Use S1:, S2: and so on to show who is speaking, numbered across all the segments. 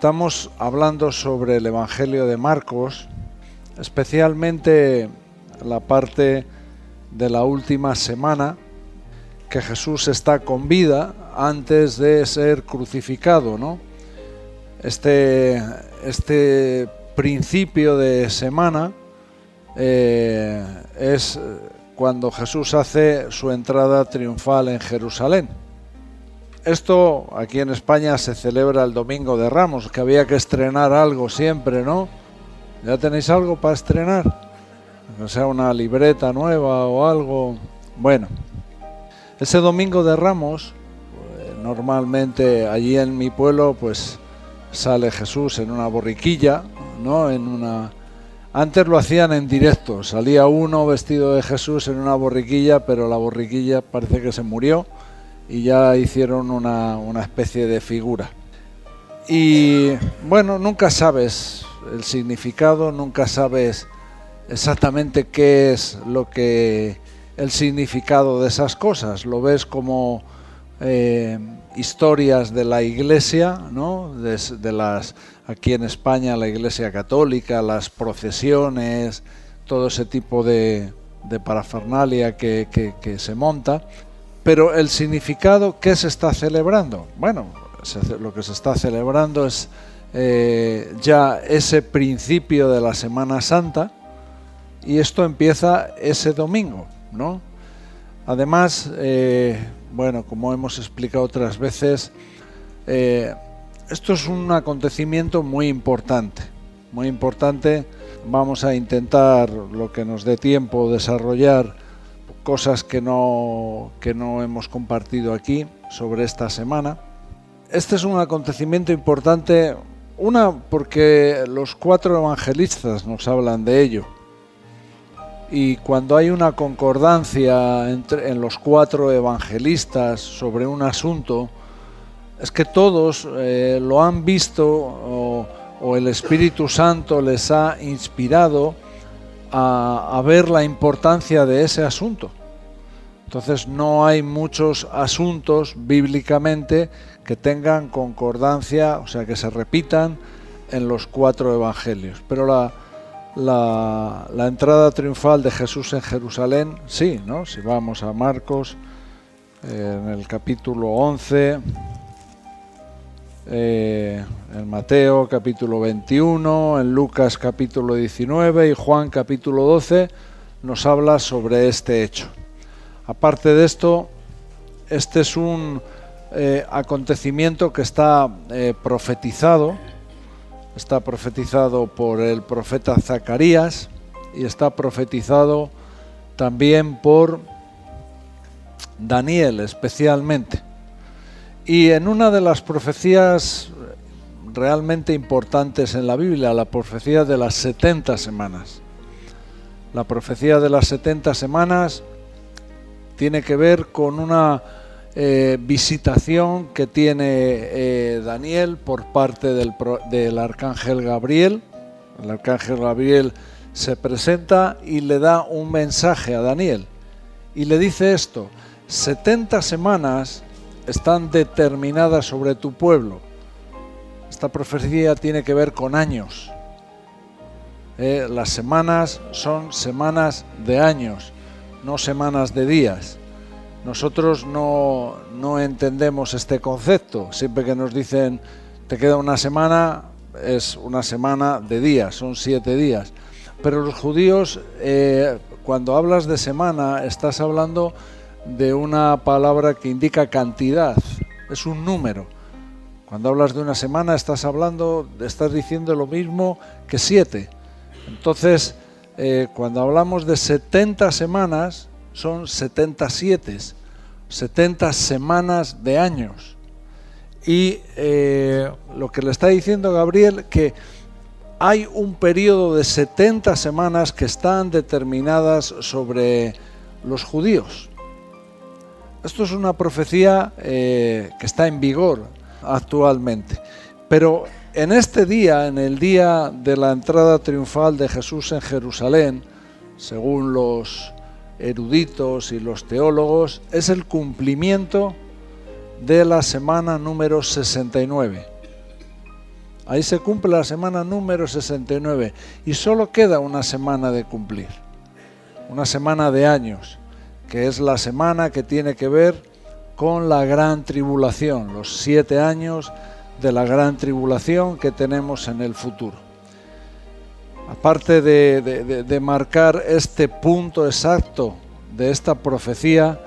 S1: Estamos hablando sobre el Evangelio de Marcos, especialmente la parte de la última semana que Jesús está con vida antes de ser crucificado, ¿no? Este principio de semana es cuando Jesús hace su entrada triunfal en Jerusalén. Esto aquí en España se celebra el Domingo de Ramos, que había que estrenar algo siempre, ¿no? ¿Ya tenéis algo para estrenar? O sea, una libreta nueva o algo. Bueno, ese Domingo de Ramos, normalmente allí en mi pueblo, pues sale Jesús en una borriquilla, ¿no? Antes lo hacían en directo, salía uno vestido de Jesús en una borriquilla, pero la borriquilla parece que se murió y ya hicieron una especie de figura. Y bueno, nunca sabes el significado, nunca sabes exactamente qué es el significado de esas cosas. Lo ves como historias de la Iglesia, ¿no? Aquí en España la Iglesia Católica, las procesiones, todo ese tipo de parafernalia que se monta. Pero el significado, ¿qué se está celebrando? Bueno, lo que se está celebrando es ya ese principio de la Semana Santa, y esto empieza ese domingo, ¿no? Además, bueno, como hemos explicado otras veces, esto es un acontecimiento muy importante, muy importante. Vamos a intentar, lo que nos dé tiempo, desarrollar cosas que no hemos compartido aquí sobre esta semana. Este es un acontecimiento importante, porque los 4 evangelistas nos hablan de ello. Y cuando hay una concordancia en los 4 evangelistas sobre un asunto, es que todos lo han visto o el Espíritu Santo les ha inspirado a ver la importancia de ese asunto. Entonces no hay muchos asuntos bíblicamente que tengan concordancia, o sea, que se repitan en los 4 evangelios. Pero la entrada triunfal de Jesús en Jerusalén, sí, ¿no? Si vamos a Marcos, en el capítulo 11, en Mateo capítulo 21, en Lucas capítulo 19 y Juan capítulo 12 nos habla sobre este hecho. Aparte de esto, este es un acontecimiento que está profetizado por el profeta Zacarías y está profetizado también por Daniel especialmente. Y en una de las profecías realmente importantes en la Biblia, la profecía de las 70 semanas. La profecía de las 70 semanas tiene que ver con una visitación que tiene Daniel por parte del arcángel Gabriel. El arcángel Gabriel se presenta y le da un mensaje a Daniel y le dice esto: 70 semanas están determinadas sobre tu pueblo. Esta profecía tiene que ver con años. Las semanas son semanas de años, no semanas de días. Nosotros no entendemos este concepto. Siempre que nos dicen te queda una semana, es una semana de días, son 7 días. Pero los judíos, cuando hablas de semana, estás hablando de una palabra que indica cantidad, es un número. Cuando hablas de una semana estás diciendo lo mismo que 7. Entonces, cuando hablamos de 70 semanas, son 77, 70 semanas de años. Y lo que le está diciendo Gabriel, que hay un periodo de 70 semanas que están determinadas sobre los judíos. Esto es una profecía que está en vigor actualmente. Pero en este día, en el día de la entrada triunfal de Jesús en Jerusalén, según los eruditos y los teólogos, es el cumplimiento de la semana número 69. Ahí se cumple la semana número 69 y solo queda una semana de cumplir, una semana de años, que es la semana que tiene que ver con la gran tribulación, los 7 años de la gran tribulación que tenemos en el futuro. Aparte de marcar este punto exacto de esta profecía,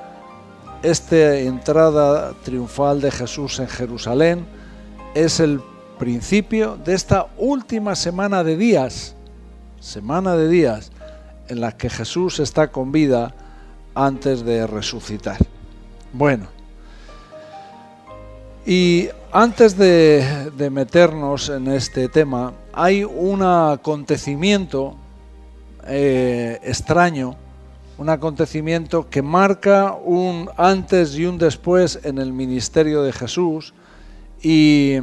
S1: esta entrada triunfal de Jesús en Jerusalén es el principio de esta última semana de días en la que Jesús está con vida antes de resucitar. Bueno, y antes de meternos en este tema, hay un acontecimiento extraño, un acontecimiento que marca un antes y un después en el ministerio de Jesús y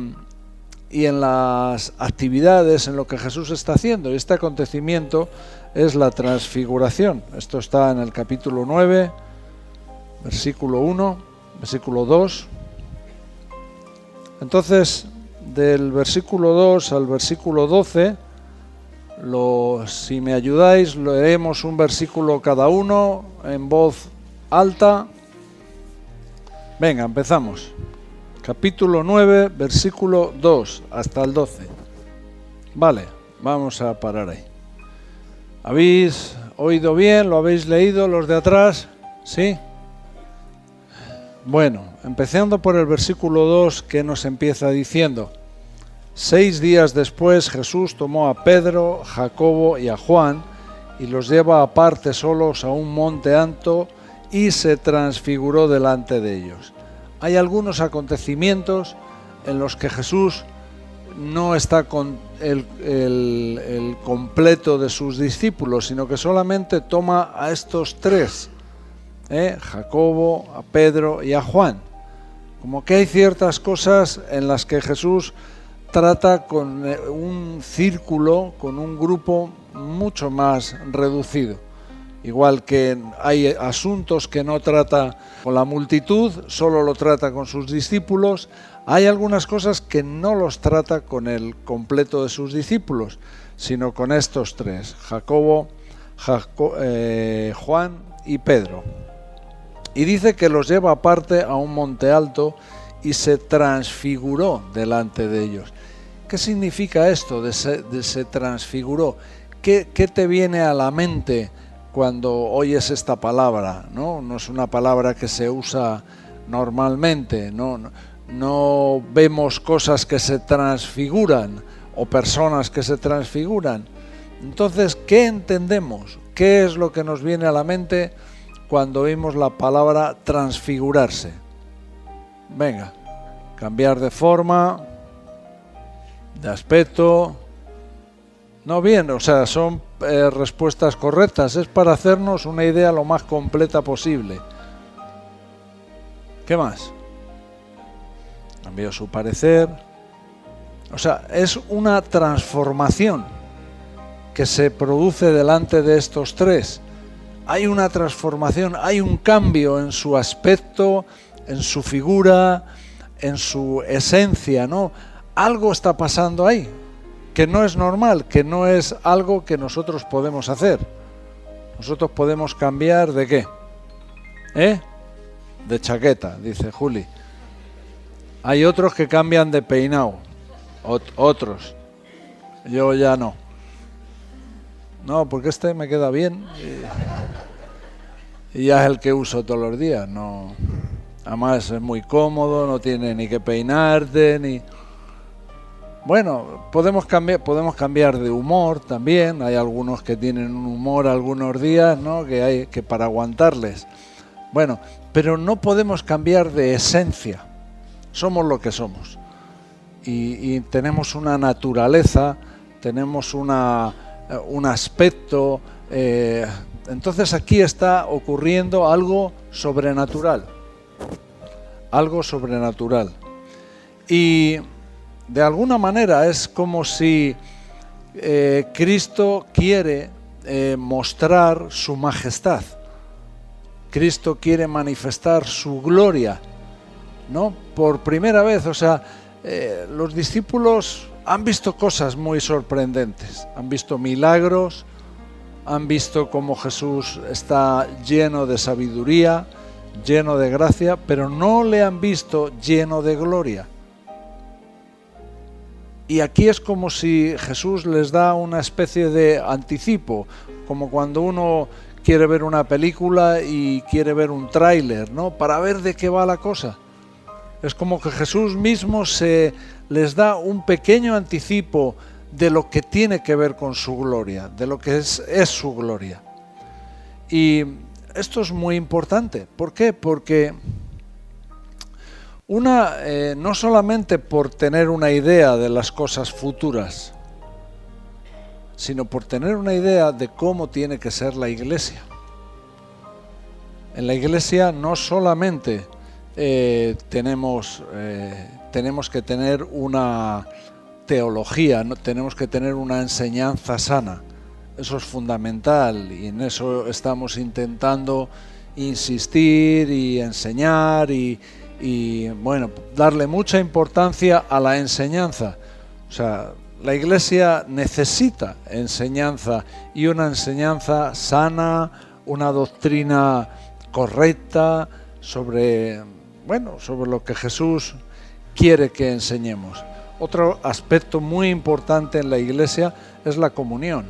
S1: en las actividades, en lo que Jesús está haciendo. Este acontecimiento es la transfiguración. Esto está en el capítulo 9, versículo 1, versículo 2. Entonces, del versículo 2 al versículo 12, si me ayudáis, leemos un versículo cada uno en voz alta. Venga, empezamos. Capítulo 9, versículo 2 hasta el 12. Vale, vamos a parar ahí. ¿Habéis oído bien? ¿Lo habéis leído los de atrás? ¿Sí? Bueno, empezando por el versículo 2, que nos empieza diciendo: 6 días después Jesús tomó a Pedro, Jacobo y a Juan y los lleva aparte solos a un monte alto y se transfiguró delante de ellos. Hay algunos acontecimientos en los que Jesús no está con el completo de sus discípulos, sino que solamente toma a estos 3, Jacobo, a Pedro y a Juan. Como que hay ciertas cosas en las que Jesús trata con un círculo, con un grupo mucho más reducido. Igual que hay asuntos que no trata con la multitud, solo lo trata con sus discípulos, hay algunas cosas que no los trata con el completo de sus discípulos, sino con estos 3, Jacobo, Juan y Pedro. Y dice que los lleva aparte a un monte alto y se transfiguró delante de ellos. ¿Qué significa esto de se transfiguró? ¿Qué te viene a la mente cuando oyes esta palabra? No es una palabra que se usa normalmente, no vemos cosas que se transfiguran o personas que se transfiguran. Entonces, ¿qué entendemos? ¿Qué es lo que nos viene a la mente cuando oímos la palabra transfigurarse? Venga, cambiar de forma, de aspecto. No bien, o sea, son respuestas correctas, es para hacernos una idea lo más completa posible. ¿Qué más? Cambió su parecer. O sea, es una transformación que se produce delante de estos 3. Hay una transformación, hay un cambio en su aspecto, en su figura, en su esencia, ¿no? Algo está pasando ahí, que no es normal, que no es algo que nosotros podemos hacer. Nosotros podemos cambiar ¿de qué? De chaqueta, dice Juli. Hay otros que cambian de peinado, otros. Yo ya no. No, porque este me queda bien y ya es el que uso todos los días. No, además es muy cómodo, no tiene ni que peinarte ni. Bueno, podemos cambiar de humor también. Hay algunos que tienen un humor algunos días, ¿no? Que hay que para aguantarles. Bueno, pero no podemos cambiar de esencia. Somos lo que somos. Y tenemos una naturaleza, tenemos un aspecto. Entonces aquí está ocurriendo algo sobrenatural. Algo sobrenatural. Y de alguna manera es como si Cristo quiere mostrar su majestad. Cristo quiere manifestar su gloria, ¿no? Por primera vez, o sea, los discípulos han visto cosas muy sorprendentes, han visto milagros, han visto cómo Jesús está lleno de sabiduría, lleno de gracia, pero no le han visto lleno de gloria. Y aquí es como si Jesús les da una especie de anticipo, como cuando uno quiere ver una película y quiere ver un tráiler, ¿no? Para ver de qué va la cosa. Es como que Jesús mismo les da un pequeño anticipo de lo que tiene que ver con su gloria, de lo que es su gloria. Y esto es muy importante. ¿Por qué? Porque no solamente por tener una idea de las cosas futuras, sino por tener una idea de cómo tiene que ser la iglesia. En la iglesia no solamente tenemos que tener una teología, ¿no? Tenemos que tener una enseñanza sana. Eso es fundamental y en eso estamos intentando insistir y enseñar y bueno, darle mucha importancia a la enseñanza. O sea, la iglesia necesita enseñanza y una enseñanza sana, una doctrina correcta sobre lo que Jesús quiere que enseñemos. Otro aspecto muy importante en la iglesia es la comunión.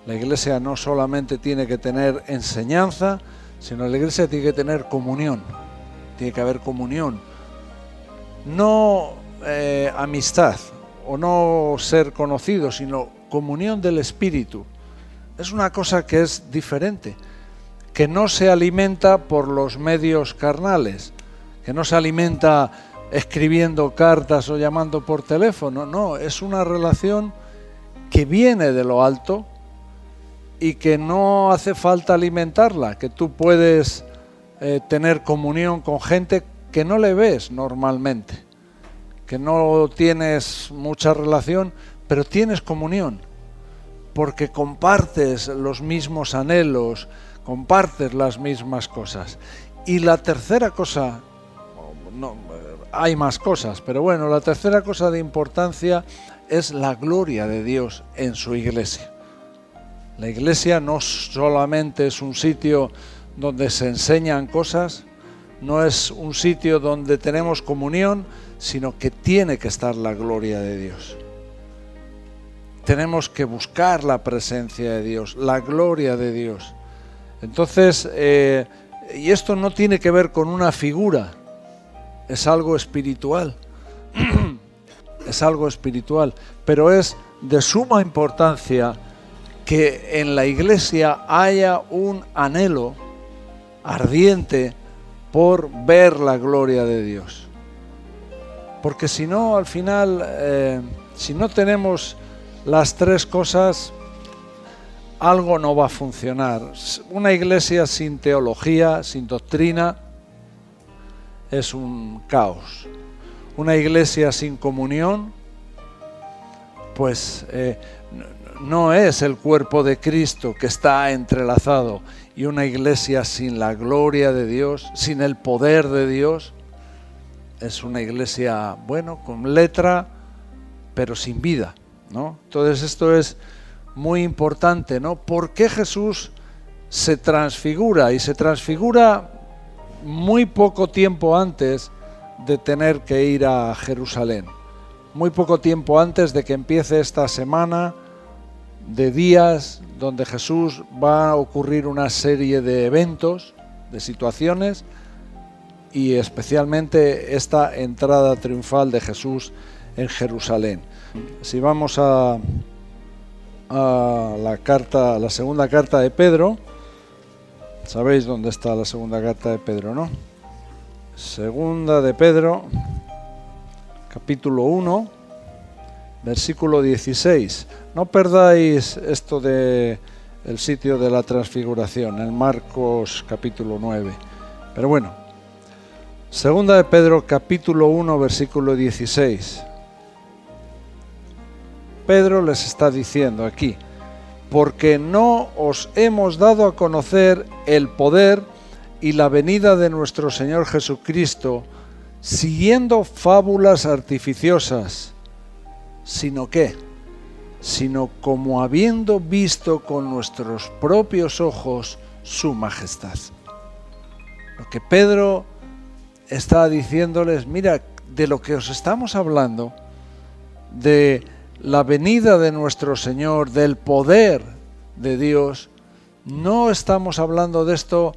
S1: La iglesia no solamente tiene que tener enseñanza, sino la iglesia tiene que tener comunión. Tiene que haber comunión. No amistad o no ser conocido, sino comunión del Espíritu. Es una cosa que es diferente, que no se alimenta por los medios carnales, que no se alimenta escribiendo cartas o llamando por teléfono. No, es una relación que viene de lo alto y que no hace falta alimentarla, que tú puedes tener comunión con gente que no le ves normalmente, que no tienes mucha relación, pero tienes comunión, porque compartes los mismos anhelos, compartes las mismas cosas. Y la tercera cosa, hay más cosas, pero bueno, la tercera cosa de importancia es la gloria de Dios en su iglesia. La iglesia no solamente es un sitio donde se enseñan cosas, no es un sitio donde tenemos comunión, sino que tiene que estar la gloria de Dios. Tenemos que buscar la presencia de Dios, la gloria de Dios. Entonces, y esto no tiene que ver con una figura, es algo espiritual, es algo espiritual, pero es de suma importancia que en la iglesia haya un anhelo ardiente por ver la gloria de Dios. Porque si no, al final, si no tenemos las tres cosas, algo no va a funcionar. Una iglesia sin teología, sin doctrina, es un caos. Una iglesia sin comunión, pues no es el cuerpo de Cristo que está entrelazado. Y una iglesia sin la gloria de Dios, sin el poder de Dios, es una iglesia, bueno, con letra, pero sin vida, ¿no? Entonces esto es muy importante, ¿no? ¿Por qué Jesús se transfigura? Y se transfigura muy poco tiempo antes de tener que ir a Jerusalén. Muy poco tiempo antes de que empiece esta semana de días donde Jesús va a ocurrir una serie de eventos, de situaciones, y especialmente esta entrada triunfal de Jesús en Jerusalén. Si vamos a la segunda carta de Pedro, sabéis dónde está la segunda carta de Pedro, ¿no? Segunda de Pedro, capítulo 1, versículo 16. No perdáis esto de el sitio de la transfiguración, en Marcos capítulo 9. Pero bueno, segunda de Pedro capítulo 1, versículo 16. Pedro les está diciendo aquí: porque no os hemos dado a conocer el poder y la venida de nuestro Señor Jesucristo, siguiendo fábulas artificiosas, sino como habiendo visto con nuestros propios ojos su majestad. Lo que Pedro está diciéndoles, mira, de lo que os estamos hablando, de la venida de nuestro Señor, del poder de Dios, no estamos hablando de esto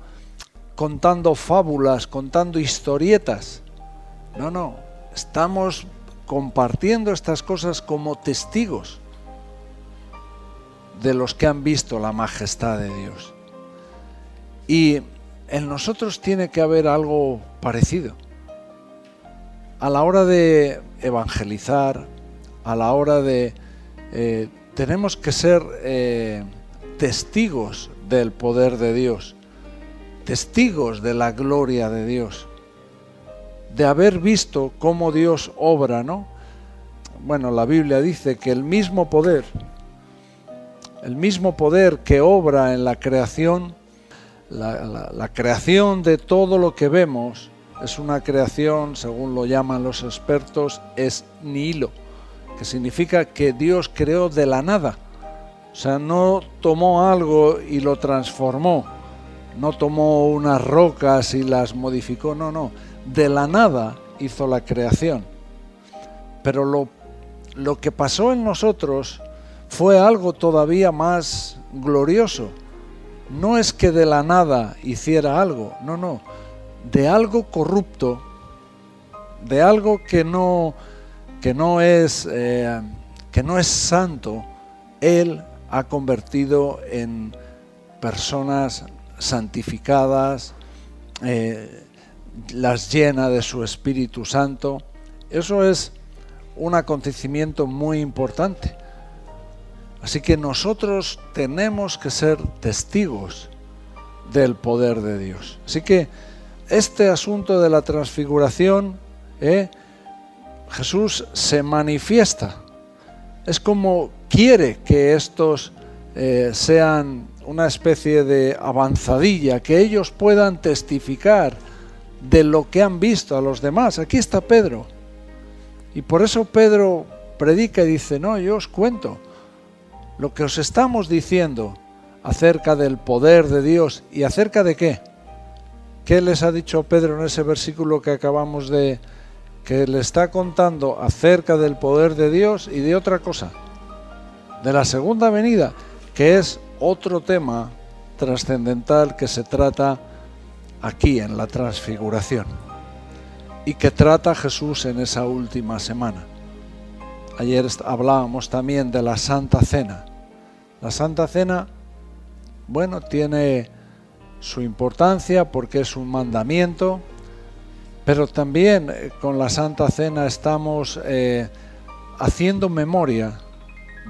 S1: contando fábulas, contando historietas. No, estamos compartiendo estas cosas como testigos de los que han visto la majestad de Dios. Y en nosotros tiene que haber algo parecido. A la hora de evangelizar, a la hora de... tenemos que ser testigos del poder de Dios, testigos de la gloria de Dios, de haber visto cómo Dios obra, ¿no? Bueno, la Biblia dice que el mismo poder que obra en la creación, la creación de todo lo que vemos, es una creación, según lo llaman los expertos, es nihilo, que significa que Dios creó de la nada. O sea, no tomó algo y lo transformó, no tomó unas rocas y las modificó, no, de la nada hizo la creación. Pero lo que pasó en nosotros fue algo todavía más glorioso. No es que de la nada hiciera algo, no, de algo corrupto, de algo que no es santo, Él ha convertido en personas santificadas, las llena de su Espíritu Santo. Eso es un acontecimiento muy importante. Así que nosotros tenemos que ser testigos del poder de Dios. Así que este asunto de la transfiguración, Jesús se manifiesta. Es como quiere que estos sean una especie de avanzadilla, que ellos puedan testificar de lo que han visto a los demás. Aquí está Pedro. Y por eso Pedro predica y dice, no, yo os cuento lo que os estamos diciendo acerca del poder de Dios. ¿Y acerca de qué? ¿Qué les ha dicho Pedro en ese versículo que acabamos de... que le está contando acerca del poder de Dios y de otra cosa? De la segunda venida, que es otro tema trascendental que se trata aquí en la transfiguración y que trata Jesús en esa última semana. Ayer hablábamos también de la Santa Cena. La Santa Cena, bueno, tiene su importancia porque es un mandamiento, pero también con la Santa Cena estamos haciendo memoria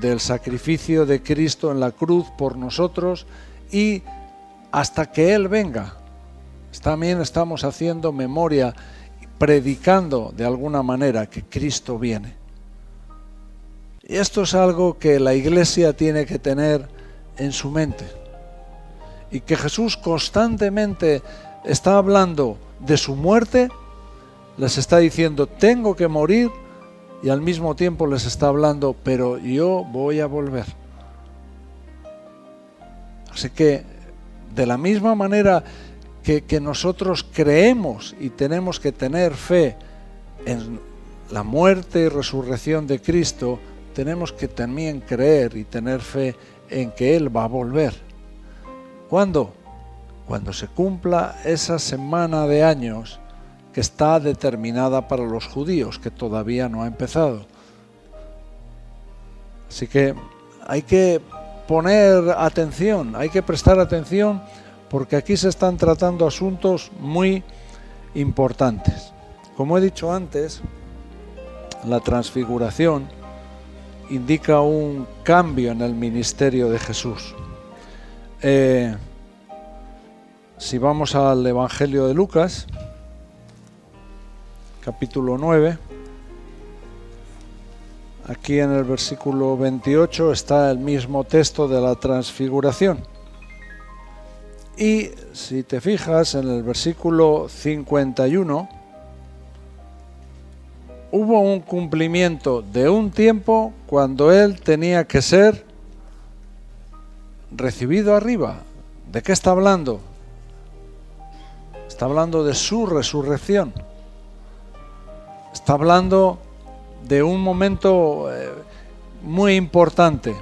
S1: del sacrificio de Cristo en la cruz por nosotros y hasta que Él venga. También estamos haciendo memoria, predicando de alguna manera que Cristo viene. Y esto es algo que la Iglesia tiene que tener en su mente. Y que Jesús constantemente está hablando de su muerte, les está diciendo, tengo que morir, y al mismo tiempo les está hablando, pero yo voy a volver. Así que, de la misma manera que nosotros creemos y tenemos que tener fe en la muerte y resurrección de Cristo, tenemos que también creer y tener fe en que Él va a volver. ¿Cuándo? Cuando se cumpla esa semana de años que está determinada para los judíos, que todavía no ha empezado. Así que hay que poner atención, hay que prestar atención, porque aquí se están tratando asuntos muy importantes. Como he dicho antes, la transfiguración indica un cambio en el ministerio de Jesús. Si vamos al Evangelio de Lucas, capítulo 9, aquí en el versículo 28 está el mismo texto de la transfiguración. Y si te fijas en el versículo 51, hubo un cumplimiento de un tiempo cuando Él tenía que ser recibido arriba. ¿De qué está hablando? Está hablando de su resurrección. Está hablando de un momento muy importante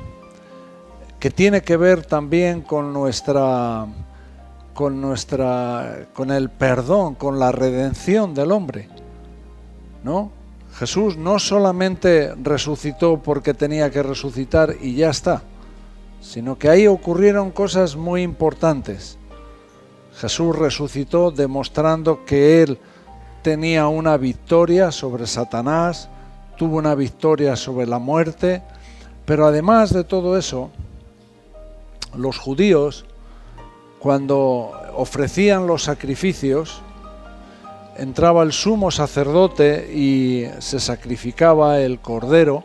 S1: que tiene que ver también con el perdón, con la redención del hombre, ¿no? Jesús no solamente resucitó porque tenía que resucitar y ya está, sino que ahí ocurrieron cosas muy importantes. Jesús resucitó demostrando que Él tenía una victoria sobre Satanás, tuvo una victoria sobre la muerte, pero además de todo eso, los judíos, cuando ofrecían los sacrificios, entraba el sumo sacerdote y se sacrificaba el cordero,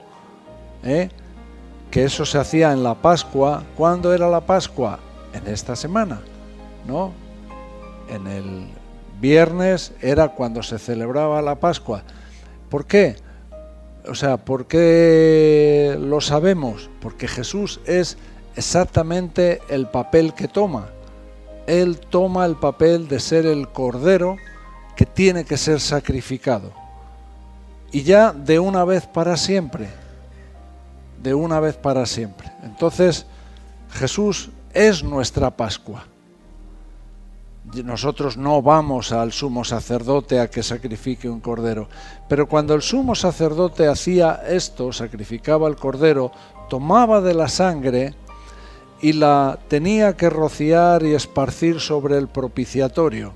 S1: que eso se hacía en la Pascua. ¿Cuándo era la Pascua? En esta semana, ¿no? En el viernes era cuando se celebraba la Pascua. ¿Por qué? ¿Por qué lo sabemos? Porque Jesús es exactamente el papel que toma. Él toma el papel de ser el cordero que tiene que ser sacrificado. Y ya de una vez para siempre. De una vez para siempre. Entonces, Jesús es nuestra Pascua. Nosotros no vamos al sumo sacerdote a que sacrifique un cordero. Pero cuando el sumo sacerdote hacía esto, sacrificaba el cordero, tomaba de la sangre y la tenía que rociar y esparcir sobre el propiciatorio.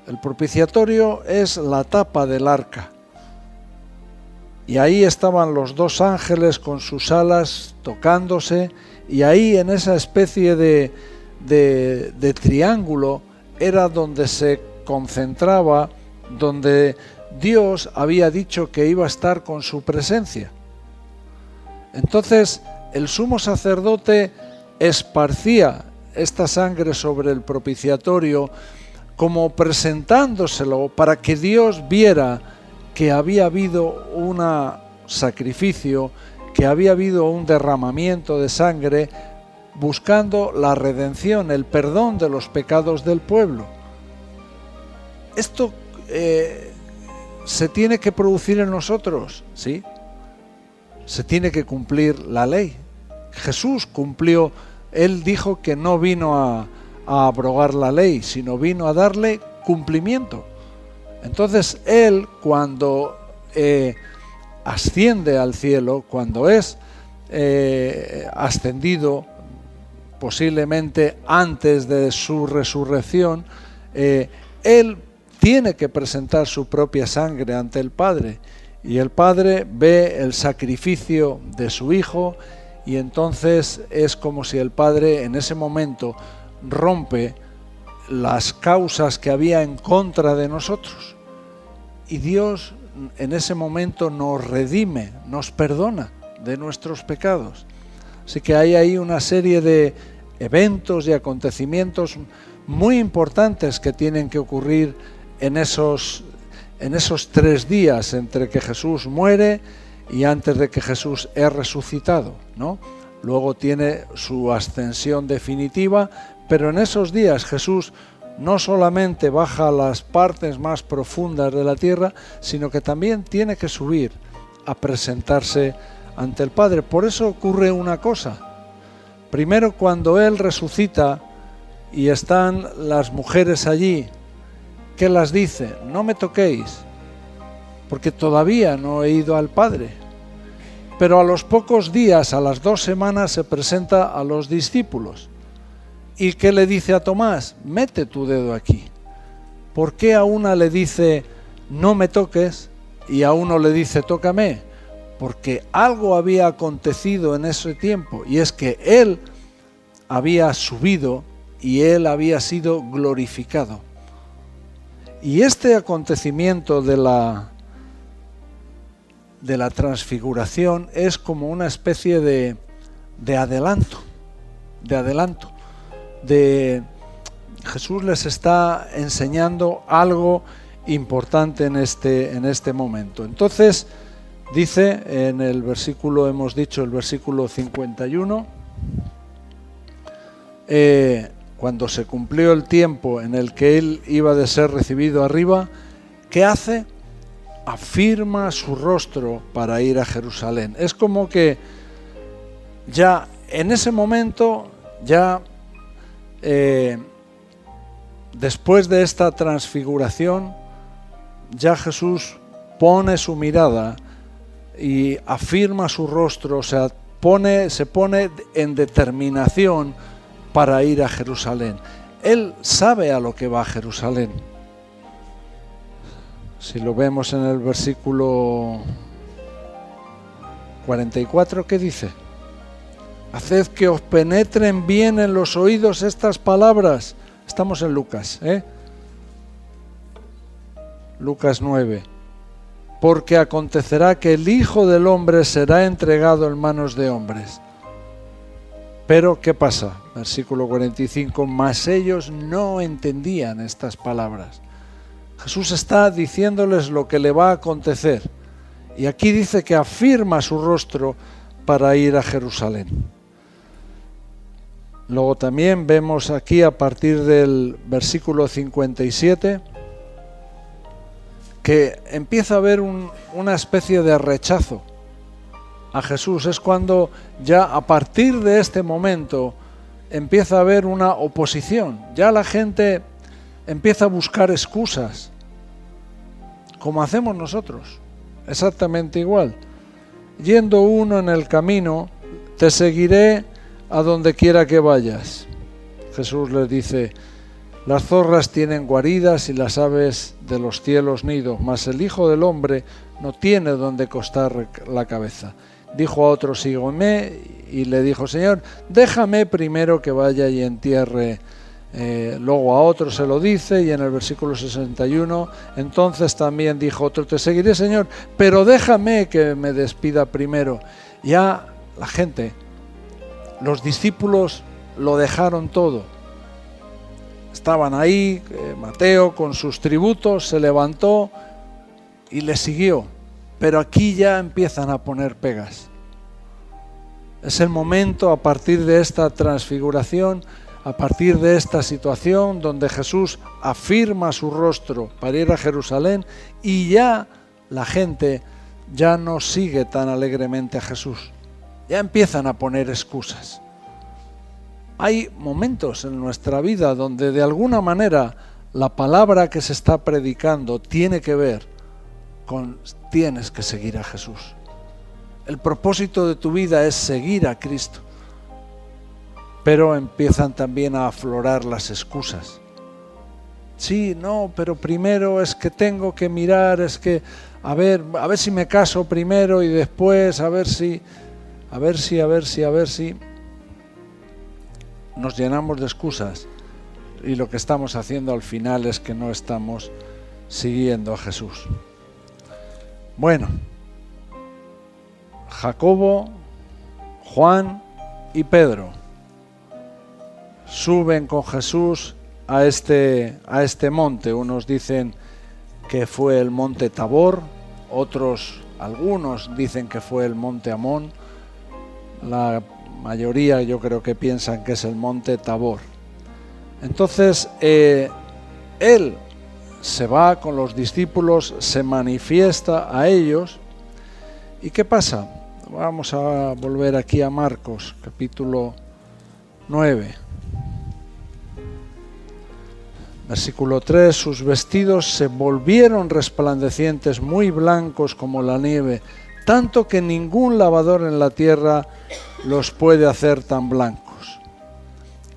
S1: El propiciatorio es la tapa del arca. Y ahí estaban los dos ángeles con sus alas tocándose, y ahí en esa especie de triángulo era donde se concentraba, donde Dios había dicho que iba a estar con su presencia. Entonces el sumo sacerdote esparcía esta sangre sobre el propiciatorio como presentándoselo para que Dios viera que había habido un sacrificio, que había habido un derramamiento de sangre buscando la redención, el perdón de los pecados del pueblo. Esto se tiene que producir en nosotros, ¿sí? Se tiene que cumplir la ley. Jesús cumplió. Él dijo que no vino a abrogar la ley, sino vino a darle cumplimiento. Entonces Él, cuando asciende al cielo, cuando es ascendido, posiblemente antes de su resurrección, Él tiene que presentar su propia sangre ante el Padre. Y el Padre ve el sacrificio de su Hijo, y entonces es como si el Padre en ese momento rompe las causas que había en contra de nosotros. Y Dios en ese momento nos redime, nos perdona de nuestros pecados. Así que hay ahí una serie de eventos y acontecimientos muy importantes que tienen que ocurrir en esos 3 días entre que Jesús muere y antes de que Jesús es resucitado, ¿no? Luego tiene su ascensión definitiva, pero en esos días Jesús no solamente baja a las partes más profundas de la tierra, sino que también tiene que subir a presentarse ante el Padre. Por eso ocurre una cosa. Primero, cuando Él resucita y están las mujeres allí, ¿qué las dice? No me toquéis, porque todavía no he ido al Padre. Pero a los pocos días, a las 2 semanas, se presenta a los discípulos. ¿Y qué le dice a Tomás? Mete tu dedo aquí. ¿Por qué a una le dice no me toques y a uno le dice tócame? Porque algo había acontecido en ese tiempo, y es que Él había subido y Él había sido glorificado. Y este acontecimiento de la transfiguración es como una especie de adelanto. Jesús les está enseñando algo importante en este momento. Entonces, dice en el versículo, hemos dicho el versículo 51, cuando se cumplió el tiempo en el que él iba de ser recibido arriba, ¿qué hace? Afirma su rostro para ir a Jerusalén. Es como que ya en ese momento, ya después de esta transfiguración, ya Jesús pone su mirada y afirma su rostro, o sea, se pone en determinación para ir a Jerusalén. Él sabe a lo que va a Jerusalén. Si lo vemos en el versículo 44, ¿qué dice? Haced que os penetren bien en los oídos estas palabras. Estamos en Lucas, Lucas 9. Porque acontecerá que el Hijo del Hombre será entregado en manos de hombres. Pero, ¿qué pasa? Versículo 45, mas ellos no entendían estas palabras. Jesús está diciéndoles lo que le va a acontecer. Y aquí dice que afirma su rostro para ir a Jerusalén. Luego también vemos aquí a partir del versículo 57 que empieza a haber una especie de rechazo a Jesús. Es cuando ya a partir de este momento empieza a haber una oposición. Ya la gente empieza a buscar excusas, como hacemos nosotros, exactamente igual. Yendo uno en el camino, te seguiré a donde quiera que vayas. Jesús les dice, las zorras tienen guaridas y las aves de los cielos nidos, mas el Hijo del Hombre no tiene donde acostar la cabeza. Dijo a otro, sígueme, y le dijo, Señor, déjame primero que vaya y entierre. Luego a otro se lo dice, y en el versículo 61, entonces también dijo otro, te seguiré, Señor, pero déjame que me despida primero. Ya la gente, los discípulos lo dejaron todo. Estaban ahí, Mateo con sus tributos se levantó y le siguió. Pero aquí ya empiezan a poner pegas. Es el momento, a partir de esta transfiguración, a partir de esta situación donde Jesús afirma su rostro para ir a Jerusalén, y ya la gente ya no sigue tan alegremente a Jesús. Ya empiezan a poner excusas. Hay momentos en nuestra vida donde de alguna manera la palabra que se está predicando tiene que ver con tienes que seguir a Jesús. El propósito de tu vida es seguir a Cristo. Pero empiezan también a aflorar las excusas. Sí, no, pero primero es que tengo que mirar, es que a ver si me caso primero y después a ver si. Nos llenamos de excusas y lo que estamos haciendo al final es que no estamos siguiendo a Jesús. Bueno, Jacobo, Juan y Pedro suben con Jesús a este monte. Unos dicen que fue el monte Tabor, algunos dicen que fue el monte Amón. La mayoría yo creo que piensan que es el monte Tabor. Entonces él se va con los discípulos, se manifiesta a ellos. ¿Y qué pasa? Vamos a volver aquí a Marcos, capítulo 9. Versículo 3, sus vestidos se volvieron resplandecientes, muy blancos como la nieve, tanto que ningún lavador en la tierra los puede hacer tan blancos.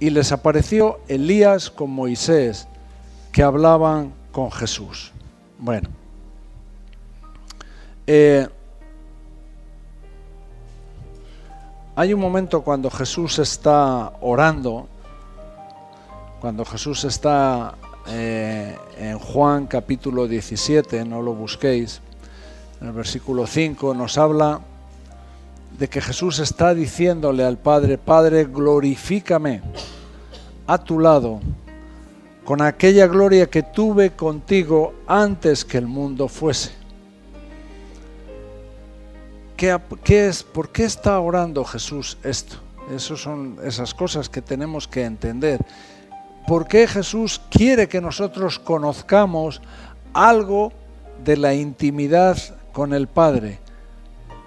S1: Y les apareció Elías con Moisés, que hablaban con Jesús. Bueno, hay un momento cuando Jesús está orando, cuando Jesús está en Juan capítulo 17, no lo busquéis, en el versículo 5 nos habla de que Jesús está diciéndole al Padre, Padre, glorifícame a tu lado con aquella gloria que tuve contigo antes que el mundo fuese. ¿Por qué está orando Jesús esto? Esas son esas cosas que tenemos que entender. ¿Por qué Jesús quiere que nosotros conozcamos algo de la intimidad con el Padre?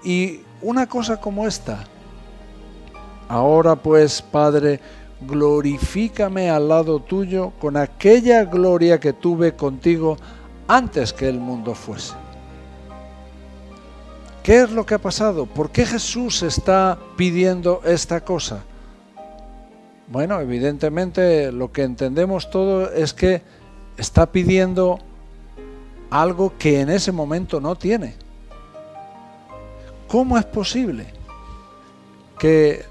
S1: Y una cosa como esta: ahora pues, Padre, glorifícame al lado tuyo con aquella gloria que tuve contigo antes que el mundo fuese. ¿Qué es lo que ha pasado? ¿Por qué Jesús está pidiendo esta cosa? Bueno, evidentemente lo que entendemos todo es que está pidiendo algo que en ese momento no tiene. ¿Cómo es posible que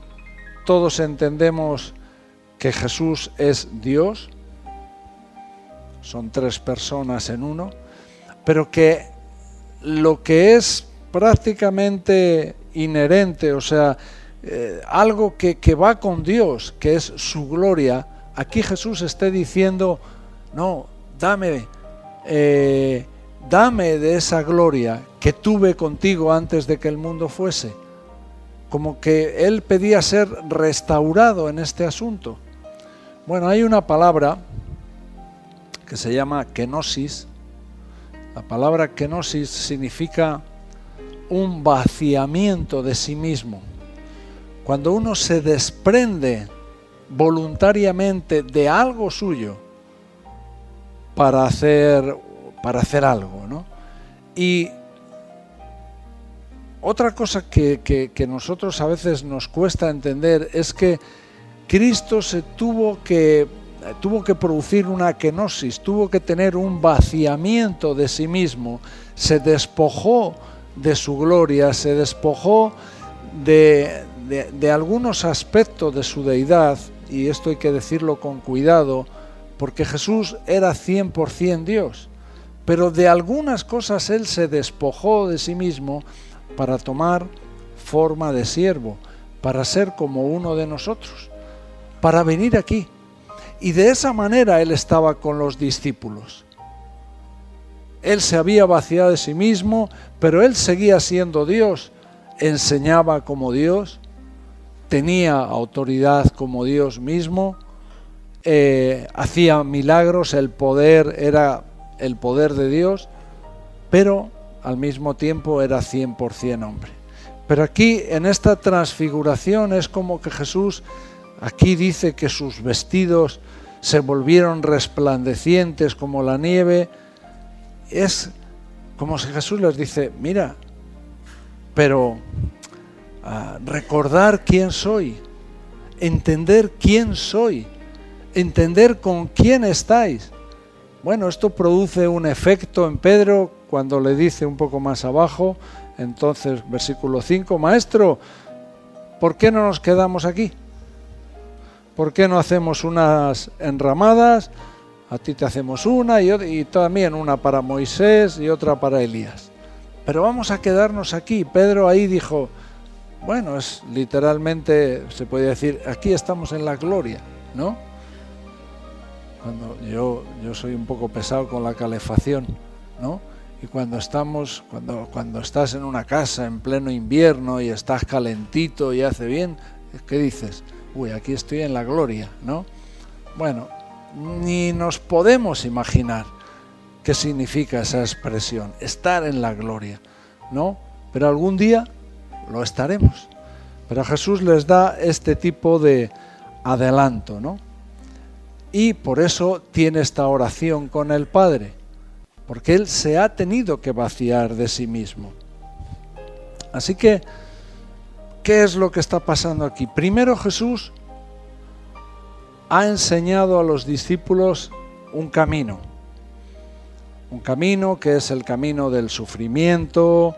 S1: todos entendemos que Jesús es Dios? Son tres personas en uno, pero que lo que es prácticamente inherente, o sea, algo que va con Dios, que es su gloria, aquí Jesús está diciendo: no, dame de esa gloria que tuve contigo antes de que el mundo fuese. Como que él pedía ser restaurado en este asunto. Bueno, hay una palabra que se llama kenosis. La palabra kenosis significa un vaciamiento de sí mismo. Cuando uno se desprende voluntariamente de algo suyo para hacer algo, ¿no? Y otra cosa que nosotros a veces nos cuesta entender es que Cristo tuvo que producir una kenosis, tuvo que tener un vaciamiento de sí mismo, se despojó de su gloria, se despojó de algunos aspectos de su deidad, y esto hay que decirlo con cuidado, porque Jesús era 100% Dios, pero de algunas cosas él se despojó de sí mismo para tomar forma de siervo, para ser como uno de nosotros, para venir aquí. Y de esa manera él estaba con los discípulos. Él se había vaciado de sí mismo, pero él seguía siendo Dios, enseñaba como Dios, tenía autoridad como Dios mismo, hacía milagros, el poder era el poder de Dios, pero al mismo tiempo era 100% hombre. Pero aquí en esta transfiguración es como que Jesús, aquí dice que sus vestidos se volvieron resplandecientes como la nieve. Es como si Jesús les dice: mira, pero recordar quién soy, entender quién soy, entender con quién estáis. Bueno, esto produce un efecto en Pedro cuando le dice un poco más abajo, entonces versículo 5, Maestro, ¿por qué no nos quedamos aquí? ¿Por qué no hacemos unas enramadas? A ti te hacemos una y también una para Moisés y otra para Elías. Pero vamos a quedarnos aquí. Pedro ahí dijo, bueno, es literalmente, se puede decir, aquí estamos en la gloria, ¿no? Cuando yo soy un poco pesado con la calefacción, ¿no? Y cuando estás en una casa en pleno invierno y estás calentito y hace bien, ¿qué dices? Uy, aquí estoy en la gloria, ¿no? Bueno, ni nos podemos imaginar qué significa esa expresión, estar en la gloria, ¿no? Pero algún día lo estaremos. Pero Jesús les da este tipo de adelanto, ¿no? Y por eso tiene esta oración con el Padre, porque Él se ha tenido que vaciar de sí mismo. Así que, ¿qué es lo que está pasando aquí? Primero Jesús ha enseñado a los discípulos un camino que es el camino del sufrimiento,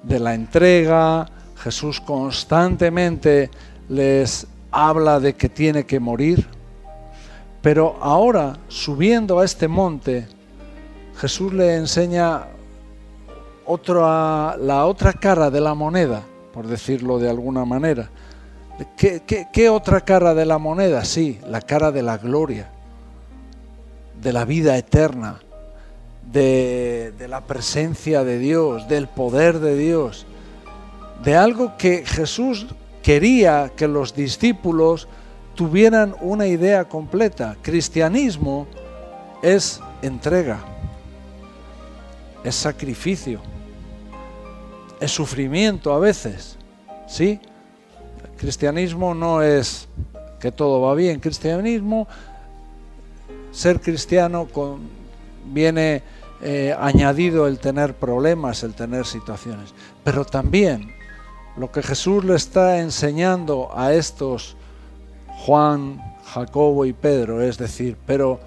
S1: de la entrega. Jesús constantemente les habla de que tiene que morir, pero ahora, subiendo a este monte, Jesús le enseña la otra cara de la moneda, por decirlo de alguna manera. ¿Qué otra cara de la moneda? Sí, la cara de la gloria. de la vida eterna, de la presencia de Dios, del poder de Dios, de algo que Jesús quería que los discípulos tuvieran una idea completa. Cristianismo es entrega, es sacrificio, es sufrimiento a veces, ¿sí? El cristianismo no es que todo va bien. Cristianismo, ser cristiano viene añadido el tener problemas, el tener situaciones. Pero también lo que Jesús le está enseñando a estos Juan, Jacobo y Pedro, es decir, pero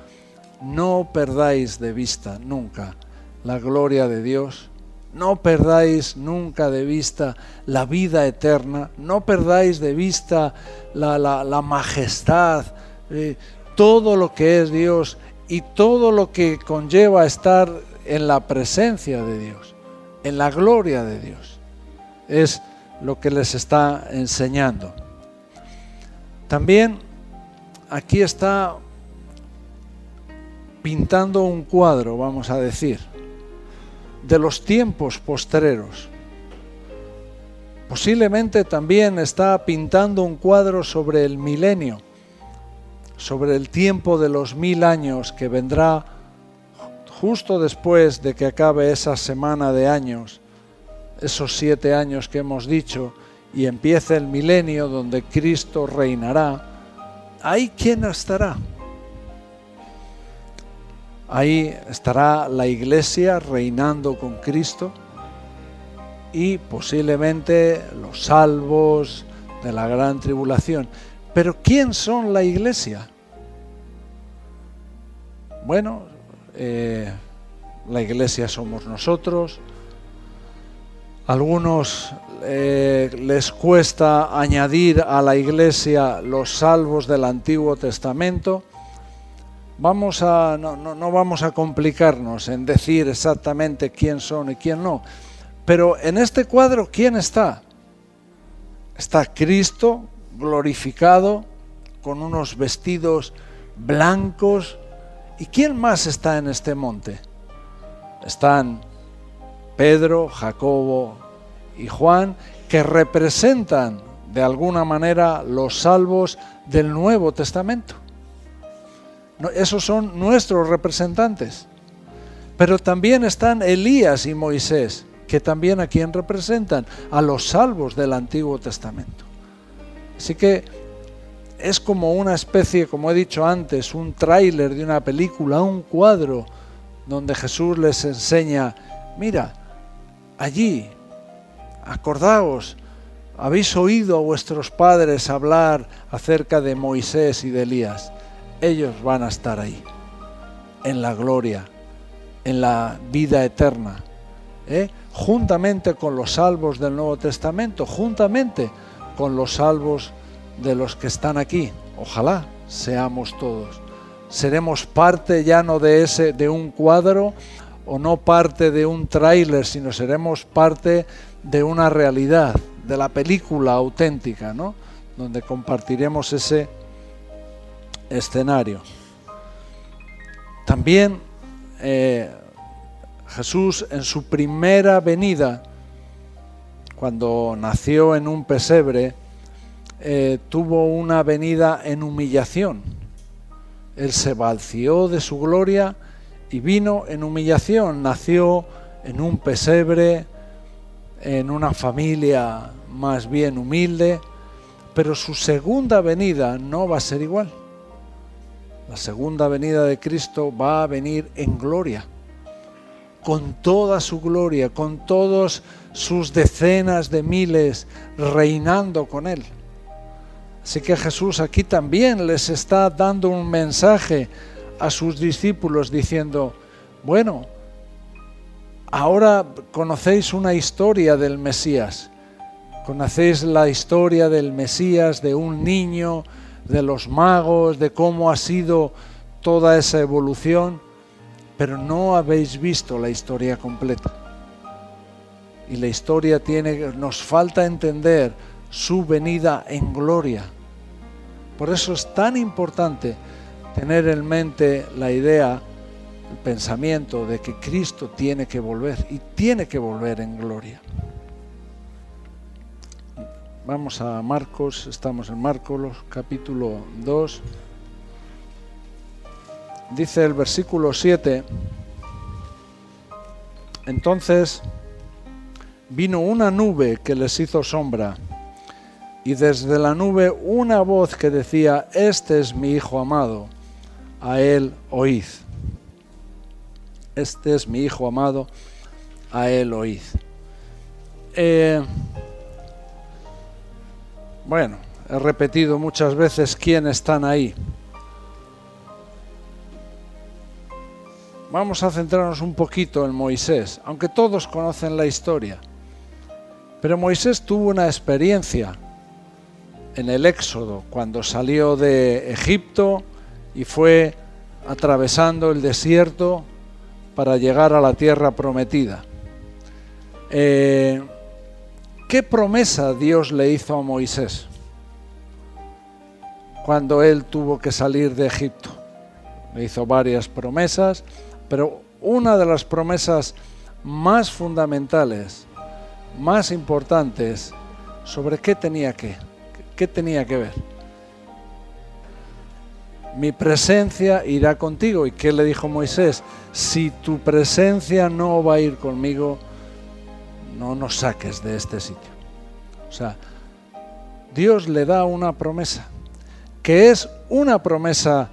S1: no perdáis de vista nunca la gloria de Dios, no perdáis nunca de vista la vida eterna, no perdáis de vista la majestad, todo lo que es Dios y todo lo que conlleva estar en la presencia de Dios, en la gloria de Dios. Es lo que les está enseñando. También aquí está pintando un cuadro, vamos a decir, de los tiempos postreros. Posiblemente también está pintando un cuadro sobre el milenio, sobre el tiempo de los 1000 años que vendrá justo después de que acabe esa semana de años, esos 7 años que hemos dicho, y empiece el milenio donde Cristo reinará. ¿Ahí quién estará? Ahí estará la Iglesia reinando con Cristo y posiblemente los salvos de la gran tribulación. ¿Pero quién son la Iglesia? Bueno, la Iglesia somos nosotros. Algunos les cuesta añadir a la Iglesia los salvos del Antiguo Testamento. No vamos a complicarnos en decir exactamente quién son y quién no. Pero en este cuadro, ¿quién está? Está Cristo glorificado con unos vestidos blancos. ¿Y quién más está en este monte? Están Pedro, Jacobo y Juan, que representan de alguna manera los salvos del Nuevo Testamento. Esos son nuestros representantes. Pero también están Elías y Moisés, que también a quien representan, a los salvos del Antiguo Testamento. Así que es como una especie, como he dicho antes, un tráiler de una película, un cuadro donde Jesús les enseña, mira, allí, acordaos, habéis oído a vuestros padres hablar acerca de Moisés y de Elías. Ellos van a estar ahí, en la gloria, en la vida eterna, juntamente con los salvos del Nuevo Testamento, juntamente con los salvos de los que están aquí. Ojalá seamos todos. Seremos parte ya no de un cuadro o no parte de un tráiler, sino seremos parte de una realidad, de la película auténtica, ¿no? Donde compartiremos ese escenario. También Jesús en su primera venida, cuando nació en un pesebre, tuvo una venida en humillación. Él se vació de su gloria y vino en humillación. Nació en un pesebre, en una familia más bien humilde, pero su segunda venida no va a ser igual. La segunda venida de Cristo va a venir en gloria, con toda su gloria, con todos sus decenas de miles reinando con Él. Así que Jesús aquí también les está dando un mensaje a sus discípulos diciendo, bueno, ahora conocéis una historia del Mesías, conocéis la historia del Mesías, de un niño, de los magos, de cómo ha sido toda esa evolución, pero no habéis visto la historia completa. Y la historia nos falta entender su venida en gloria. Por eso es tan importante tener en mente la idea, el pensamiento de que Cristo tiene que volver y tiene que volver en gloria. Vamos a Marcos, estamos en Marcos capítulo 2. Dice el versículo 7: entonces vino una nube que les hizo sombra, y desde la nube una voz que decía: este es mi Hijo amado, a él oíd. Este es mi Hijo amado, a él oíd. Bueno, he repetido muchas veces quiénes están ahí. Vamos a centrarnos un poquito en Moisés, aunque todos conocen la historia. Pero Moisés tuvo una experiencia en el Éxodo, cuando salió de Egipto y fue atravesando el desierto para llegar a la tierra prometida. ¿Qué promesa Dios le hizo a Moisés cuando él tuvo que salir de Egipto? Le hizo varias promesas, pero una de las promesas más fundamentales, más importantes, ¿sobre qué tenía que ver? Mi presencia irá contigo. ¿Y qué le dijo Moisés? Si tu presencia no va a ir conmigo, no nos saques de este sitio. O sea, Dios le da una promesa, que es una promesa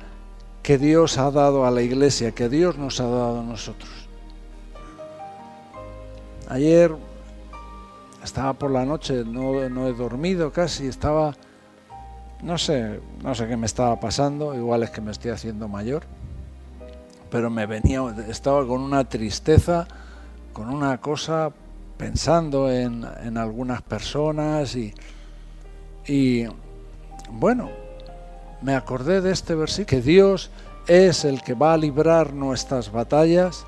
S1: que Dios ha dado a la iglesia, que Dios nos ha dado a nosotros. Ayer estaba por la noche, no he dormido casi, no sé qué me estaba pasando, igual es que me estoy haciendo mayor, pero estaba con una tristeza, con una cosa, pensando en algunas personas y bueno, me acordé de este versículo, que Dios es el que va a librar nuestras batallas,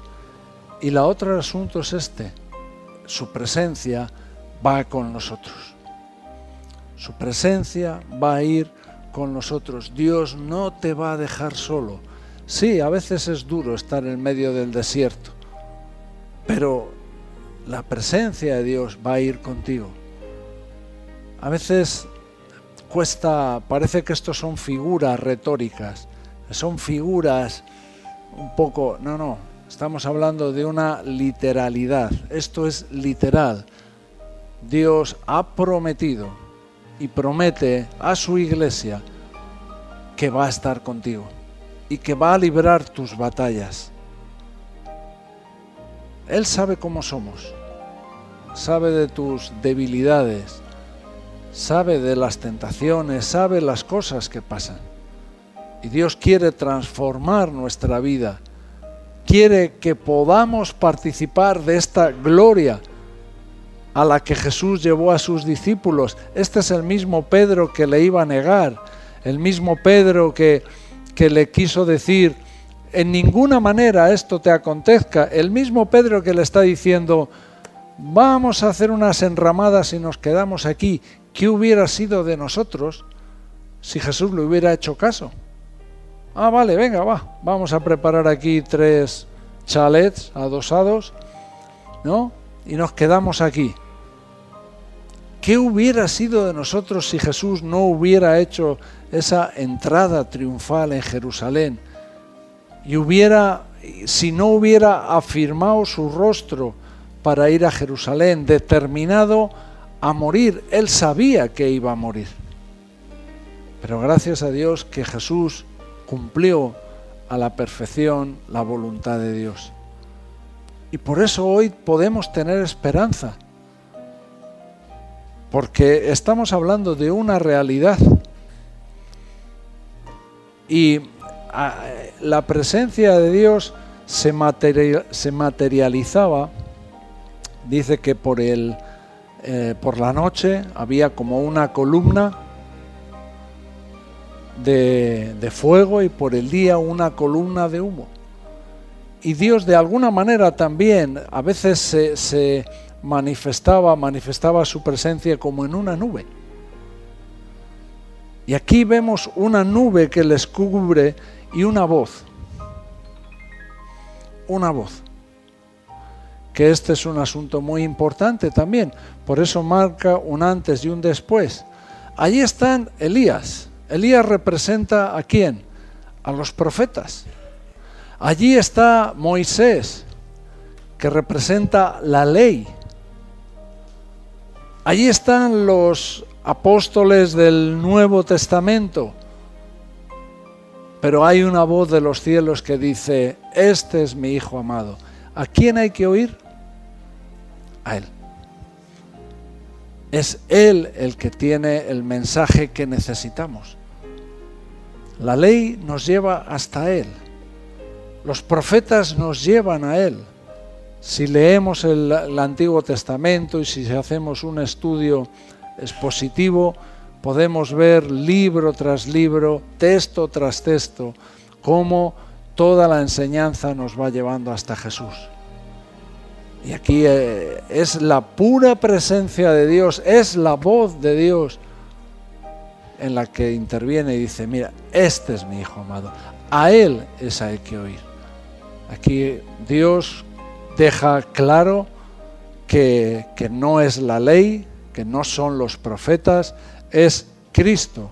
S1: y la otra asunto es su presencia va con nosotros. Su presencia va a ir con nosotros. Dios no te va a dejar solo. Sí, a veces es duro estar en medio del desierto, pero la presencia de Dios va a ir contigo. A veces parece que estos son figuras retóricas, son figuras un poco... No, estamos hablando de una literalidad. Esto es literal. Dios ha prometido y promete a su iglesia que va a estar contigo y que va a librar tus batallas. Él sabe cómo somos, sabe de tus debilidades, sabe de las tentaciones, sabe las cosas que pasan. Y Dios quiere transformar nuestra vida, quiere que podamos participar de esta gloria a la que Jesús llevó a sus discípulos. Este es el mismo Pedro que le iba a negar, el mismo Pedro que le quiso decir: en ninguna manera esto te acontezca. El mismo Pedro que le está diciendo: vamos a hacer unas enramadas y nos quedamos aquí. ¿Qué hubiera sido de nosotros si Jesús le hubiera hecho caso? Vale, venga, vamos a preparar aquí 3 chalets adosados, ¿no? Y nos quedamos aquí. ¿Qué hubiera sido de nosotros si Jesús no hubiera hecho esa entrada triunfal en Jerusalén? Y si no hubiera afirmado su rostro para ir a Jerusalén, determinado a morir. Él sabía que iba a morir. Pero gracias a Dios que Jesús cumplió a la perfección la voluntad de Dios. Y por eso hoy podemos tener esperanza. Porque estamos hablando de una realidad. Y la presencia de Dios se materializaba. Dice que por la noche había como una columna de fuego y por el día una columna de humo. Y Dios de alguna manera también a veces se manifestaba su presencia como en una nube. Y aquí vemos una nube que les cubre y una voz. Una voz. Que este es un asunto muy importante también. Por eso marca un antes y un después. Allí están Elías. Elías representa ¿a quién? A los profetas. Allí está Moisés, que representa la ley. Allí están los apóstoles del Nuevo Testamento. Pero hay una voz de los cielos que dice, este es mi Hijo amado. ¿A quién hay que oír? A Él. Es Él el que tiene el mensaje que necesitamos. La ley nos lleva hasta Él. Los profetas nos llevan a Él. Si leemos el Antiguo Testamento y si hacemos un estudio expositivo, podemos ver libro tras libro, texto tras texto, cómo toda la enseñanza nos va llevando hasta Jesús. Y aquí es la pura presencia de Dios, es la voz de Dios en la que interviene y dice, mira, este es mi Hijo amado, a Él es hay que oír. Aquí Dios deja claro que no es la ley, que no son los profetas, es Cristo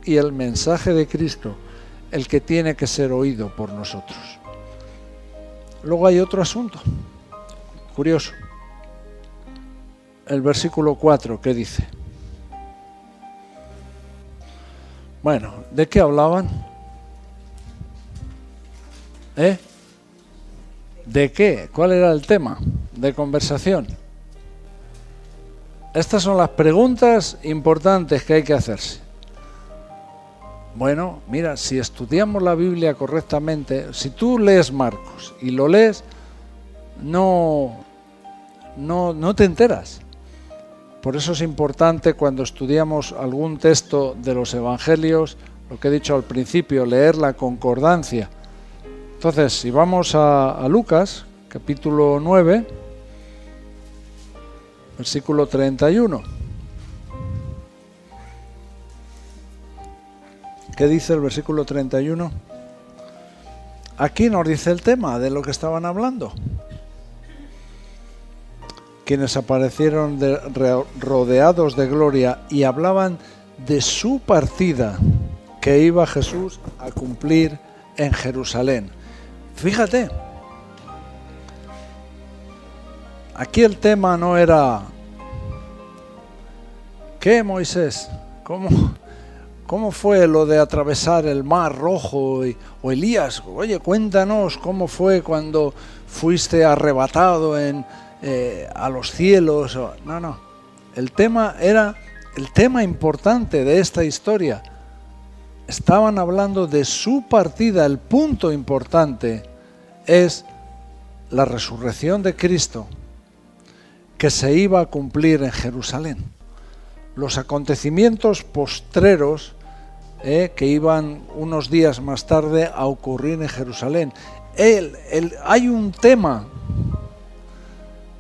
S1: y el mensaje de Cristo el que tiene que ser oído por nosotros. Luego hay otro asunto curioso. El versículo 4, ¿qué dice? Bueno, ¿de qué hablaban? ¿De qué? ¿Cuál era el tema de conversación? Estas son las preguntas importantes que hay que hacerse. Bueno, mira, si estudiamos la Biblia correctamente, si tú lees Marcos y lo lees, no te enteras. Por eso es importante cuando estudiamos algún texto de los evangelios, lo que he dicho al principio, leer la concordancia. Entonces, si vamos a Lucas, capítulo 9, versículo 31. ¿Qué dice el versículo 31? Aquí nos dice el tema de lo que estaban hablando. Quienes aparecieron rodeados de gloria y hablaban de su partida que iba Jesús a cumplir en Jerusalén. Fíjate, aquí el tema no era ¿qué, Moisés? ¿Cómo fue lo de atravesar el Mar Rojo? O Elías, oye, cuéntanos cómo fue cuando fuiste arrebatado a los cielos. No, el tema era el tema importante de esta historia. Estaban hablando de su partida. El punto importante es la resurrección de Cristo que se iba a cumplir en Jerusalén. Los acontecimientos postreros que iban unos días más tarde a ocurrir en Jerusalén. Hay un tema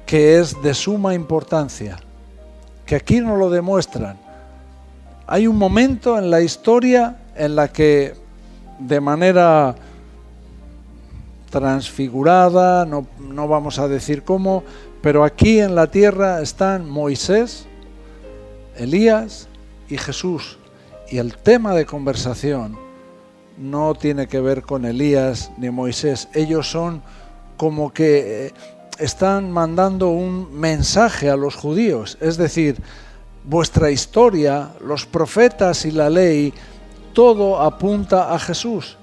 S1: que es de suma importancia, que aquí nos lo demuestran. Hay un momento en la historia en la que de manera transfigurada, no vamos a decir cómo, pero aquí en la tierra están Moisés, Elías y Jesús. Y el tema de conversación no tiene que ver con Elías ni Moisés. Ellos son como que están mandando un mensaje a los judíos. Es decir, vuestra historia, los profetas y la ley, todo apunta a Jesús.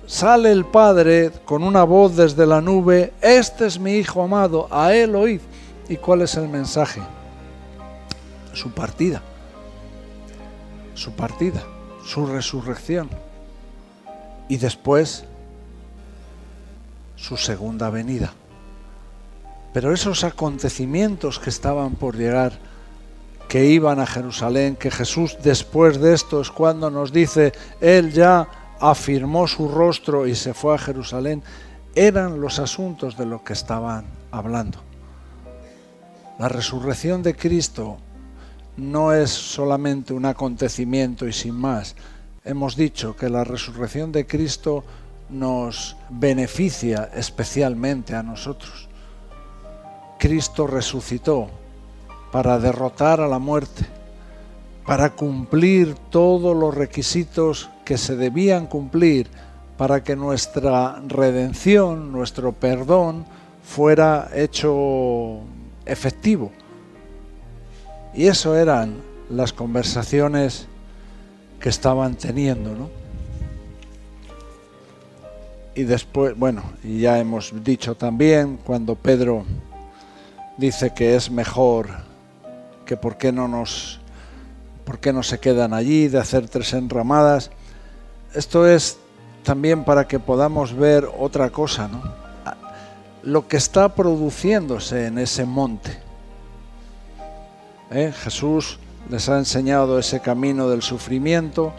S1: Sale el Padre con una voz desde la nube, este es mi Hijo amado, a Él oíd. ¿Y cuál es el mensaje? Su partida, su resurrección y después su segunda venida. Pero esos acontecimientos que estaban por llegar, que iban a Jerusalén, que Jesús después de esto es cuando nos dice, Él ya afirmó su rostro y se fue a Jerusalén, eran los asuntos de lo que estaban hablando. La resurrección de Cristo no es solamente un acontecimiento y sin más. Hemos dicho que la resurrección de Cristo nos beneficia especialmente a nosotros. Cristo resucitó para derrotar a la muerte, para cumplir todos los requisitos que se debían cumplir para que nuestra redención, nuestro perdón, fuera hecho efectivo. Y eso eran las conversaciones que estaban teniendo, ¿no? Y después, y ya hemos dicho también, cuando Pedro dice que es mejor que por qué no se quedan allí de hacer 3 enramadas. Esto es también para que podamos ver otra cosa, ¿no? Lo que está produciéndose en ese monte. Jesús les ha enseñado ese camino del sufrimiento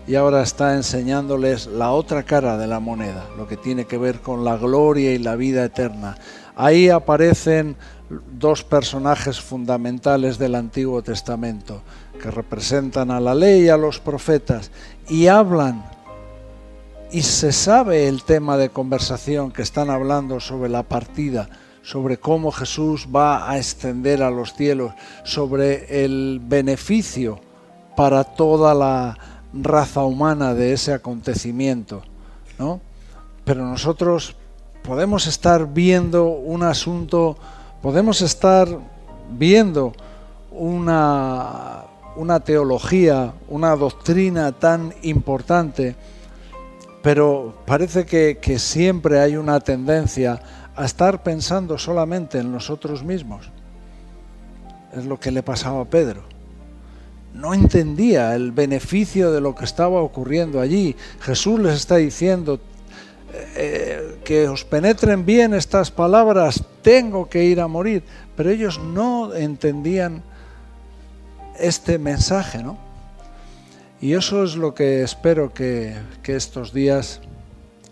S1: y ahora está enseñándoles la otra cara de la moneda, lo que tiene que ver con la gloria y la vida eterna. Ahí aparecen 2 personajes fundamentales del Antiguo Testamento que representan a la ley y a los profetas y hablan, y se sabe el tema de conversación que están hablando sobre la partida, sobre cómo Jesús va a ascender a los cielos, sobre el beneficio para toda la raza humana de ese acontecimiento, ¿no? Pero nosotros podemos estar viendo un asunto, podemos estar viendo una teología, una doctrina tan importante, pero parece que siempre hay una tendencia a estar pensando solamente en nosotros mismos. Es lo que le pasaba a Pedro. No entendía el beneficio de lo que estaba ocurriendo allí. Jesús les está diciendo que os penetren bien estas palabras, tengo que ir a morir. Pero ellos no entendían este mensaje, ¿no? Y eso es lo que espero que estos días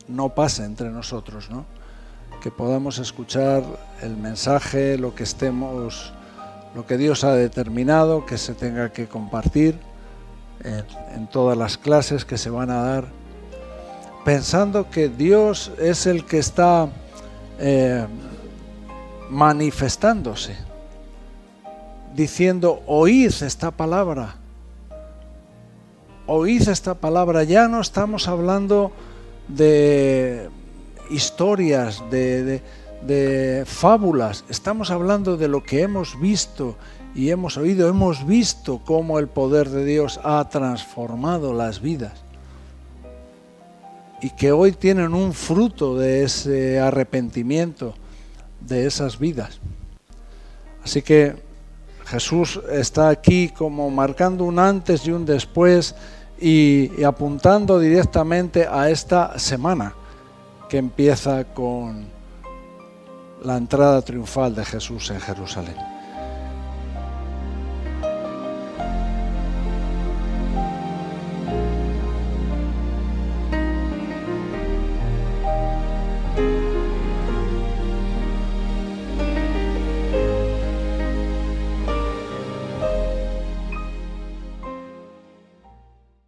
S1: no pase entre nosotros, ¿no? Que podamos escuchar el mensaje, lo que Dios ha determinado que se tenga que compartir en todas las clases que se van a dar, pensando que Dios es el que está manifestándose, diciendo, oíd esta palabra. Oíd esta palabra. Ya no estamos hablando de historias, de fábulas. Estamos hablando de lo que hemos visto y hemos oído. Hemos visto cómo el poder de Dios ha transformado las vidas y que hoy tienen un fruto de ese arrepentimiento, de esas vidas. Así que Jesús está aquí como marcando un antes y un después y apuntando directamente a esta semana que empieza con la entrada triunfal de Jesús en Jerusalén.